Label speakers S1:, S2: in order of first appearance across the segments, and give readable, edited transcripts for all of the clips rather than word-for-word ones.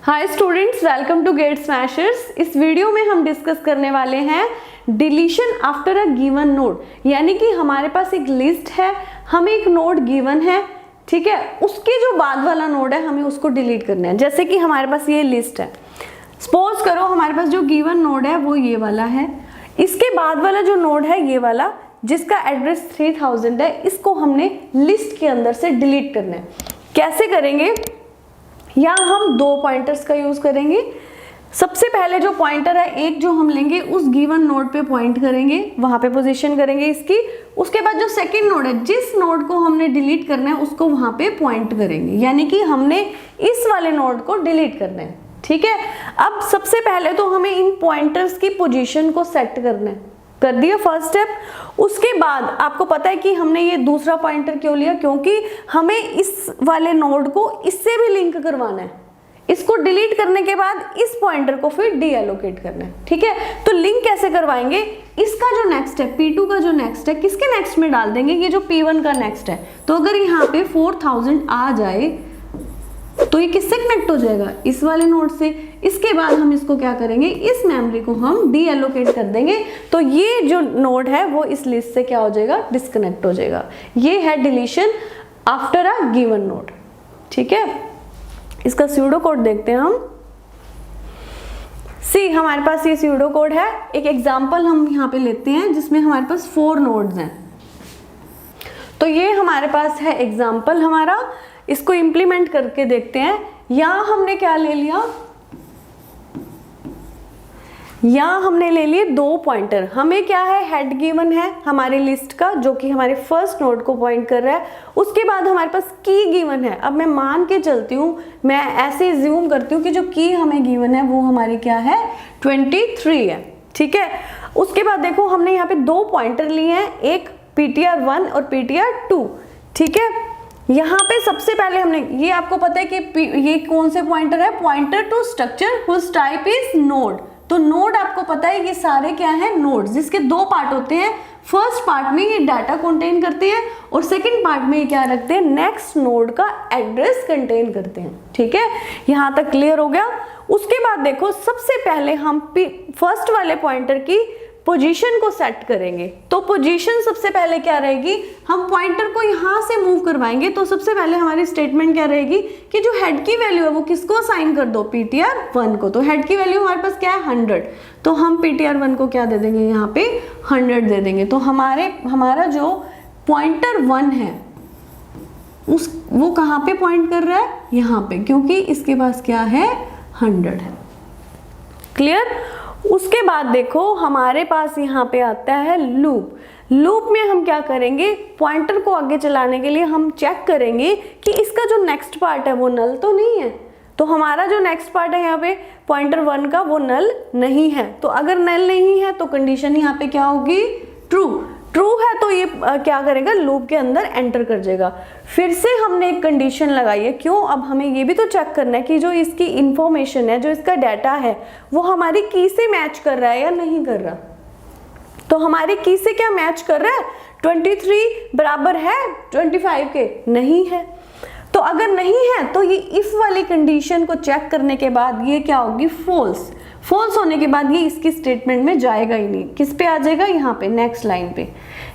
S1: Hi students, welcome to GATE Smashers. इस वीडियो में हम डिस्कस करने वाले हैं deletion after a given node, यानी कि हमारे पास एक लिस्ट है, हमें एक नोड गिवन है, ठीक है, उसके जो बाद वाला नोड है हमें उसको डिलीट करना है। जैसे कि हमारे पास ये लिस्ट है, सपोज करो हमारे पास जो गिवन नोड है वो ये वाला है, इसके बाद वाला जो नोड है ये वाला जिसका एड्रेस 3000 है, इसको हमने लिस्ट के अंदर से डिलीट करना है। कैसे करेंगे? यहाँ हम दो पॉइंटर्स का यूज करेंगे। सबसे पहले जो पॉइंटर है एक जो हम लेंगे उस गिवन नोड पे पॉइंट करेंगे, वहां पे पोजीशन करेंगे इसकी। उसके बाद जो सेकंड नोड है, जिस नोड को हमने डिलीट करना है उसको वहां पे पॉइंट करेंगे, यानी कि हमने इस वाले नोड को डिलीट करना है। ठीक है, अब सबसे पहले तो हमें इन पॉइंटर्स की पोजीशन को सेट करना है। कर दिया फर्स्ट स्टेप। उसके बाद आपको पता है कि हमने ये दूसरा पॉइंटर क्यों लिया, क्योंकि हमें इस वाले नोड को इससे भी लिंक करवाना है। इसको डिलीट करने के बाद इस पॉइंटर को फिर डीएलोकेट करना है। ठीक है, तो लिंक कैसे करवाएंगे? इसका जो नेक्स्ट है, P2 का जो नेक्स्ट है, किसके नेक्स्ट में डाल देंगे? ये जो P1 का नेक्स्ट है। तो अगर यहाँ पे 4000 आ जाए तो ये किससे कनेक्ट हो जाएगा? इस वाले नोड से। इसके बाद हम इसको क्या करेंगे, इस मेमोरी को हम डीएलोकेट कर देंगे, तो ये जो नोड है वो इस लिस्ट से क्या हो जाएगा? डिस्कनेक्ट हो जाएगा। ये है deletion after a given node. ठीक है, इसका स्यूडो कोड देखते हैं हम। सी, हमारे पास ये स्यूडो कोड है। एक एग्जांपल हम यहाँ पे लेते हैं जिसमें हमारे पास 4 नोड्स हैं। तो ये हमारे पास है एग्जांपल हमारा, इसको इंप्लीमेंट करके देखते हैं। यहां हमने क्या ले लिया, यहां हमने ले लिए 2 पॉइंटर। हमें क्या है, हेड गिवन है हमारी लिस्ट का जो कि हमारे फर्स्ट नोड को पॉइंट कर रहा है। उसके बाद हमारे पास की गिवन है। अब मैं मान के चलती हूँ, मैं ऐसे ज्यूम करती हूँ कि जो की हमें गिवन है वो हमारी क्या है, 23 है। ठीक है, उसके बाद देखो हमने यहाँ पे 2 पॉइंटर लिए हैं, एक PTR1 और PTR2। ठीक है, यहाँ पे सबसे पहले हमने, ये आपको पता है कि ये कौन से पॉइंटर है, pointer to structure whose type is node. तो नोड आपको पता है ये सारे क्या है, नोड्स, जिसके 2 पार्ट होते हैं। फर्स्ट पार्ट में ये डाटा कंटेन करते हैं और सेकंड पार्ट में ये क्या रखते हैं, नेक्स्ट नोड का एड्रेस कंटेन करते हैं। ठीक है, यहाँ तक क्लियर हो गया। उसके बाद देखो सबसे पहले हम फर्स्ट वाले पॉइंटर की पोजीशन को सेट करेंगे। तो पोजीशन सबसे पहले क्या रहेगी, हम पॉइंटर को यहां से मूव करवाएंगे। तो सबसे पहले हमारी स्टेटमेंट क्या रहेगी कि जो हेड की वैल्यू है वो किसको असाइन कर दो, PTR1 को। तो हेड की वैल्यू हमारे पास क्या है, 100। तो हम PTR1 को क्या दे देंगे, यहाँ पे 100 दे देंगे। तो हमारा जो पॉइंटर 1 है वो कहाँ पे पॉइंट कर रहा है, यहाँ पे, क्योंकि इसके पास क्या है, 100 है। क्लियर? उसके बाद देखो हमारे पास यहाँ पे आता है लूप। लूप में हम क्या करेंगे, पॉइंटर को आगे चलाने के लिए हम चेक करेंगे कि इसका जो नेक्स्ट पार्ट है वो नल तो नहीं है। तो हमारा जो नेक्स्ट पार्ट है यहाँ पे पॉइंटर 1 का, वो नल नहीं है। तो अगर नल नहीं है तो कंडीशन यहाँ पे क्या होगी, ट्रू। ट्रू है तो ये क्या करेगा, लूप के अंदर एंटर कर जाएगा। फिर से हमने एक कंडीशन लगाई है, क्यों? अब हमें ये भी तो चेक करना है कि जो इसकी इंफॉर्मेशन है, जो इसका डाटा है, वो हमारी की से मैच कर रहा है या नहीं कर रहा। तो हमारी की से क्या मैच कर रहा है, 23 बराबर है 25 के, नहीं है। तो अगर नहीं है तो ये इफ वाली कंडीशन को चेक करने के बाद ये क्या होगी, फॉल्स। फॉल्स होने के बाद ये इसकी स्टेटमेंट में जाएगा ही नहीं। किस पे आ जाएगा, यहाँ पे, नेक्स्ट लाइन पे।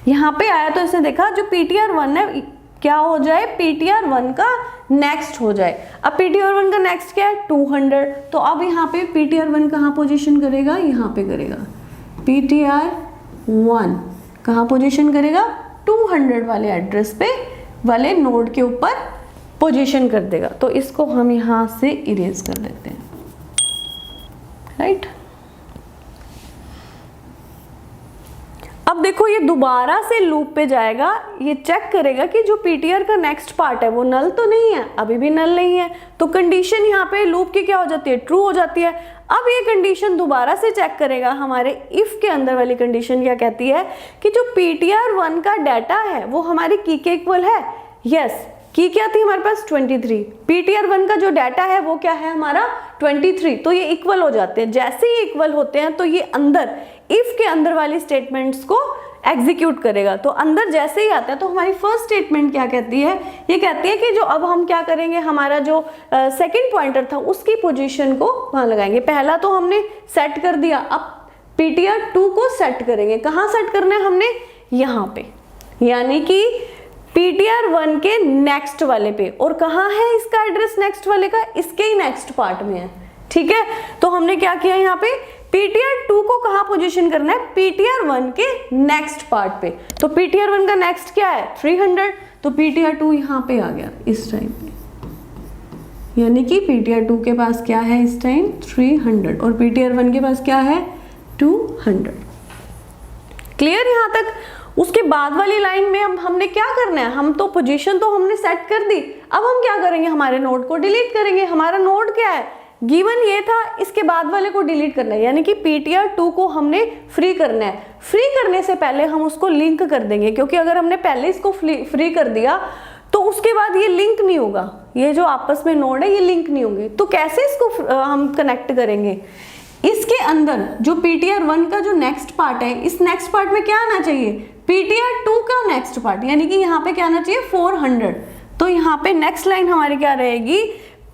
S1: यहाँ पे आया तो इसने देखा जो PTR1 है क्या हो जाए, PTR1 का नेक्स्ट हो जाए। अब PTR1 का नेक्स्ट क्या है, 200। तो अब यहाँ पे PTR1 कहाँ पोजीशन करेगा, यहाँ पे करेगा। PTR1 कहाँ पोजीशन करेगा, 200 वाले एड्रेस पे वाले नोड के ऊपर पोजीशन कर देगा। तो इसको हम यहाँ से इरेज कर देते हैं, राइट। अब देखो ये दोबारा से लूप पे जाएगा, ये चेक करेगा कि जो PTR का नेक्स्ट पार्ट है वो नल तो नहीं है, अभी भी नल नहीं है। तो कंडीशन यहाँ पे लूप की क्या हो जाती है, ट्रू हो जाती है। अब ये कंडीशन दोबारा से चेक करेगा, हमारे इफ के अंदर वाली कंडीशन क्या कहती है कि जो PTR1 का डाटा है वो हमारी की के इक्वल है। यस, की क्या थी हमारे पास, 23। PTR1 का जो डाटा है वो क्या है हमारा, 23। तो ये इक्वल हो जाते हैं। जैसे ही इक्वल होते हैं तो ये अंदर इफ के अंदर वाली स्टेटमेंट्स को एग्जीक्यूट करेगा। तो अंदर जैसे ही आता है तो हमारी फर्स्ट स्टेटमेंट क्या कहती है, ये कहती है कि जो अब हम क्या करेंगे, हमारा जो सेकंड पॉइंटर था उसकी पोजीशन को वहां लगाएंगे। पहला तो हमने सेट कर दिया, अब ptr2 को सेट करेंगे। कहाँ सेट करना है हमने, यहाँ पे, यानी कि ptr1 के नेक्स्ट वाले पे। और कहाँ है इसका एड्रेस नेक्स्ट वाले का, इसके ही नेक्स्ट पार्ट में है, ठीक है। तो हमने क्या किया यहाँ पे, ptr2 को कहाँ पोजीशन करना है, ptr1 के नेक्स्ट पार्ट पे। तो ptr1 का नेक्स्ट क्या है 300, तो ptr2 यहाँ पे आ गया इस टाइम पे, यानी कि ptr2 के पास क्या है इस टाइम 300 और ptr1 के पास क्या है 200। क्लियर यहाँ तक। उसके बाद वाली लाइन में हमने क्या करना है, हम तो पोजीशन तो हमने सेट कर दी, अब हम क्या करेंगे, हमारे नोड को डिलीट करेंगे। हमारा नोड क्या है, गिवन ये था, इसके बाद वाले को डिलीट करना है, यानी कि ptr2 को हमने फ्री करना है। फ्री करने से पहले हम उसको लिंक कर देंगे, क्योंकि अगर हमने पहले इसको फ्री कर दिया तो उसके बाद ये लिंक नहीं होगा, ये जो आपस में नोड है ये लिंक नहीं होंगे। तो कैसे इसको हम कनेक्ट करेंगे, इसके अंदर जो ptr1 का जो नेक्स्ट पार्ट है, इस नेक्स्ट पार्ट में क्या आना चाहिए, ptr2 का नेक्स्ट पार्ट, यानी कि यहाँ पे क्या आना चाहिए 400। तो यहाँ पे नेक्स्ट लाइन हमारी क्या रहेगी,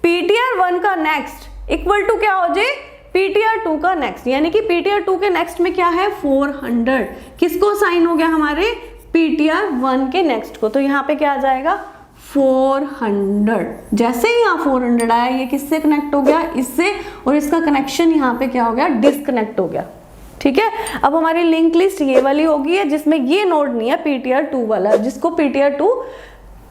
S1: ptr1 का नेक्स्ट इक्वल टू क्या हो जाए, ptr2 का नेक्स्ट, यानी कि ptr2 के नेक्स्ट में क्या है 400, किसको साइन हो गया हमारे ptr1 के नेक्स्ट को। तो यहाँ पे क्या आ जाएगा 400। जैसे ही यहाँ 400 आया, ये किससे कनेक्ट हो गया, इससे, और इसका कनेक्शन यहाँ पे क्या हो गया, डिस्कनेक्ट हो गया, ठीक है। अब हमारी लिंक लिस्ट ये वाली होगी है जिसमें ये नोड नहीं है ptr2 वाला, जिसको ptr2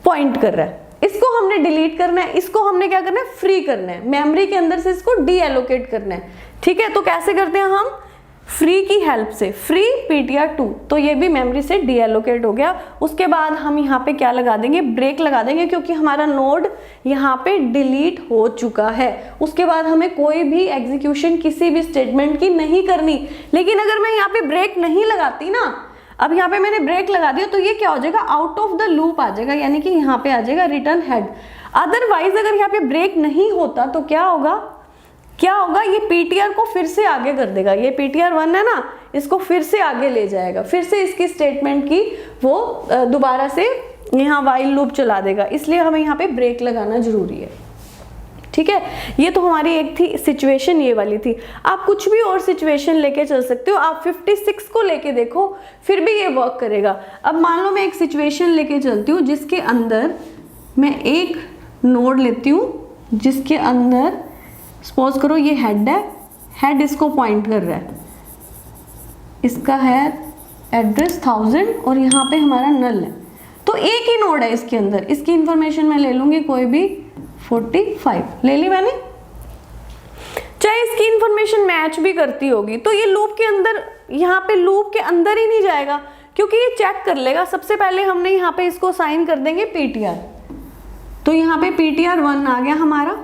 S1: पॉइंट कर रहा है, इसको हमने डिलीट करना है, इसको हमने क्या करना है फ्री करना है, मेमोरी के अंदर से इसको डीएलोकेट करना है, ठीक है। तो कैसे करते हैं हम, फ्री की हेल्प से, फ्री ptr2, तो ये भी मेमोरी से डीएलोकेट हो गया। उसके बाद हम यहाँ पे क्या लगा देंगे, ब्रेक लगा देंगे, क्योंकि हमारा नोड यहाँ पे डिलीट हो चुका है। उसके बाद हमें कोई भी एग्जीक्यूशन किसी भी स्टेटमेंट की नहीं करनी। लेकिन अगर मैं यहाँ पे ब्रेक नहीं लगाती ना, अब यहाँ पे मैंने ब्रेक लगा दिया, तो ये क्या हो जाएगा, आउट ऑफ द लूप आ जाएगा, यानी कि यहाँ पे आ जाएगा रिटर्न हेड। अदरवाइज अगर यहाँ पे ब्रेक नहीं होता तो क्या होगा, ये ptr को फिर से आगे कर देगा, ये ptr1 है ना, इसको फिर से आगे ले जाएगा, फिर से इसकी स्टेटमेंट की वो दोबारा से यहाँ वाइल लूप चला देगा। इसलिए हमें यहाँ पे ब्रेक लगाना जरूरी है, ठीक है। ये तो हमारी एक थी सिचुएशन, ये वाली थी। आप कुछ भी और सिचुएशन लेके चल सकते हो, आप 56 को लेके देखो फिर भी ये वर्क करेगा। अब मान लो मैं एक सिचुएशन लेके चलती हूँ जिसके अंदर मैं एक नोड लेती हूँ, जिसके अंदर सपोज करो ये हेड है, हेड इसको पॉइंट कर रहा है, इसका है एड्रेस 1000 और यहाँ पे हमारा नल है। तो एक ही नोड है इसके अंदर, इसकी इंफॉर्मेशन मैं ले लूंगी कोई भी 45 ले ली मैंने, चाहे इसकी इंफॉर्मेशन मैच भी करती होगी। तो ये लूप के अंदर, यहाँ पे लूप के अंदर ही नहीं जाएगा, क्योंकि ये चेक कर लेगा। सबसे पहले हमने यहाँ पे इसको साइन कर देंगे ptr, तो यहाँ पे ptr1 आ गया हमारा,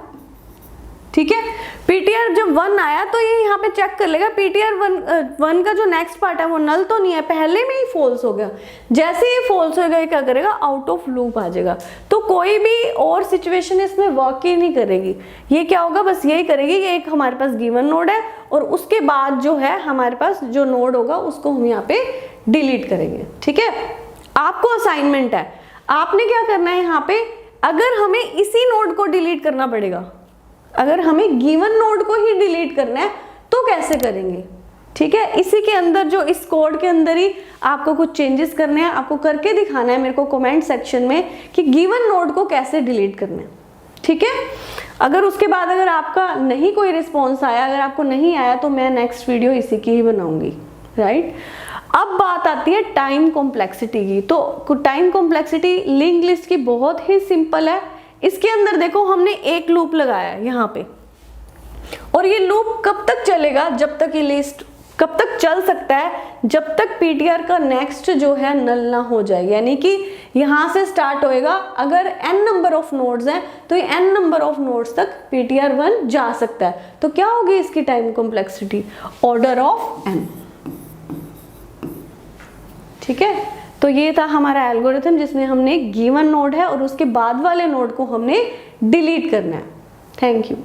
S1: ठीक है। ptr जब 1 आया तो ये यहाँ पे चेक कर लेगा ptr1 का जो नेक्स्ट पार्ट है वो नल तो नहीं है, पहले में ही फॉल्स हो गया। जैसे ही फॉल्स होगा ये क्या करेगा, आउट ऑफ लूप आ जाएगा। तो कोई भी और सिचुएशन इसमें वर्क ही नहीं करेगी, ये क्या होगा, बस यही करेगी। ये एक हमारे पास गिवन नोड है और उसके बाद जो है हमारे पास जो नोड होगा उसको हम यहाँ पे डिलीट करेंगे, ठीक है। आपको असाइनमेंट है, आपने क्या करना है यहाँ पे, अगर हमें इसी नोड को डिलीट करना पड़ेगा, अगर हमें गिवन नोड को ही डिलीट करना है तो कैसे करेंगे, ठीक है। इसी के अंदर जो इस कोड के अंदर ही आपको कुछ चेंजेस करने हैं, आपको करके दिखाना है मेरे को कमेंट सेक्शन में कि गिवन नोड को कैसे डिलीट करना है, ठीक है। अगर उसके बाद अगर आपका नहीं कोई रिस्पॉन्स आया, अगर आपको नहीं आया तो मैं नेक्स्ट वीडियो इसी की ही बनाऊंगी, राइट। अब बात आती है टाइम कॉम्प्लेक्सिटी की। तो टाइम कॉम्प्लेक्सिटी लिंक लिस्ट की बहुत ही सिंपल है। इसके अंदर देखो हमने एक लूप लगाया है यहाँ पे, और ये लूप कब तक चलेगा, जब तक ये लिस्ट कब तक चल सकता है, जब तक ptr का नेक्स्ट जो है नल ना हो जाए। यानी कि यहाँ से स्टार्ट होएगा, अगर n नंबर ऑफ नोड्स हैं तो ये n नंबर ऑफ नोड्स तक ptr1 जा सकता है। तो क्या होगी इसकी time complexity, order of n, ठीक है। तो ये था हमारा एल्गोरिथम जिसमें हमने गिवन नोड है और उसके बाद वाले नोड को हमने डिलीट करना है। Thank you.